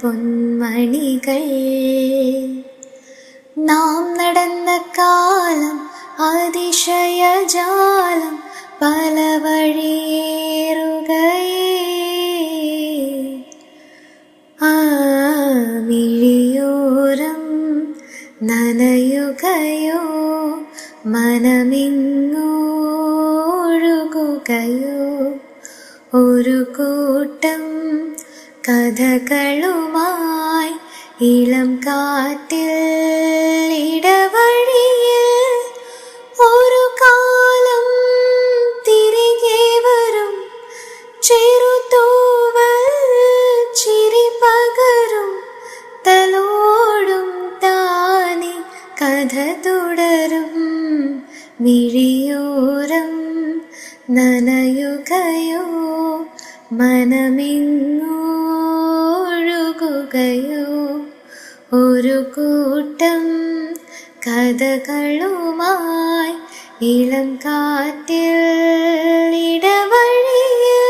പൊന്മണികൾ. നാം നടന്ന കാലം അതിശയജാലം പല വഴിയേറുകയേ. ആ മിഴിയോരം നനയുകയോ മനമിങ്ങൊഴുകുകയോ ഒരു കൂട്ടം കഥകളുമായി ഇളം കാറ്റിൽ ഇടവഴിയിൽ. ഒരു കാലം തിരികെ വരും ചെറുതൂവൽ ചിരി പകരും തലോടും താനെ കഥ തുടരും. മിഴിയോരം നനയുകയോ മനമിങ്ങൊഴുകുകയോ ഒരു കൂട്ടം കഥകളുമായി ഇളം കാറ്റിൽ ഇടവഴിയിൽ.